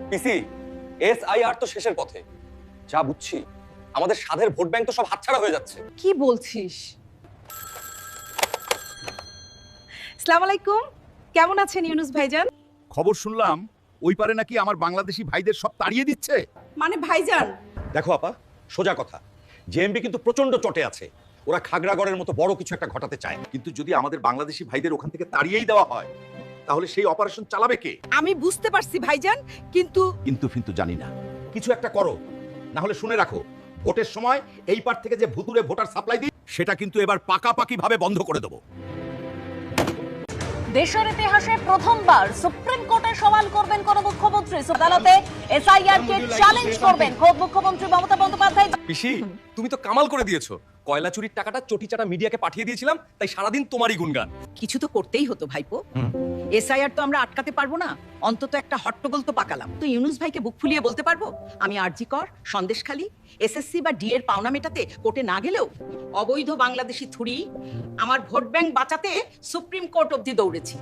পিসি, SIR তো শেষের পথে। যা বুঝছি আমাদের সাধের ভোট ব্যাংক তো সব হাতছাড়া হয়ে যাচ্ছে। কি বলছিস? আসসালামু আলাইকুম, কেমন আছেন ইউনুস ভাইজান? খবর শুনলাম ওই পারে নাকি আমার বাংলাদেশি ভাইদের সব তাড়িয়ে দিচ্ছে। মানে ভাইজান, দেখো আপা, সোজা কথা, জেএমবি কিন্তু প্রচন্ড চটে আছে। ওরা খাগড়াগড়ের মতো বড় কিছু একটা ঘটাতে চায়। কিন্তু যদি আমাদের বাংলাদেশি ভাইদের ওখান থেকে তাড়িয়েই দেওয়া হয় তাহলে সেই অপারেশন চালাবে কে? আমি বুঝতে পারছি ভাইজান, কিন্তু কিন্তু জানি না। কিছু একটা করো, না হলে শুনে রাখো, ভোটের সময় এই পার থেকে যে ভুতুরে ভোটার সাপ্লাই দিই সেটা কিন্তু এবার পাকাপাকি ভাবে বন্ধ করে দেবো। দেশের ইতিহাসে প্রথমবার সুপ্রিম কোর্টে সওয়াল করবেন কোন মুখ্যমন্ত্রী। আদালতে এসআইআর কে চ্যালেঞ্জ করবেন খোদ মুখ্যমন্ত্রী মমতা বন্দ্যোপাধ্যায়। পিসি, তুমি তো কামাল করে দিয়েছো। কয়লা চুরির টাকাটা চটিচাটা মিডিয়াকে পাঠিয়ে দিয়েছিলাম, তাই সারাদিন তোমারই গুণগান। কিছু তো করতেই হতো ভাইপো। এসআইআর তো আমরা আটকাতে পারবো না, অন্তত একটা হট্টগোল তো পাকালাম। তো ইউনুস ভাইকে বুক ফুলিয়ে বলতে পারবো আমি আরজিকর, সন্দেশখালী, এসএসসি বা ডি এর পাওনা মেটাতে কোর্টে না গেলেও অবৈধ বাংলাদেশি থুড়ি আমার ভোট ব্যাংক বাঁচাতে সুপ্রিম কোর্ট অবধি দৌড়েছি।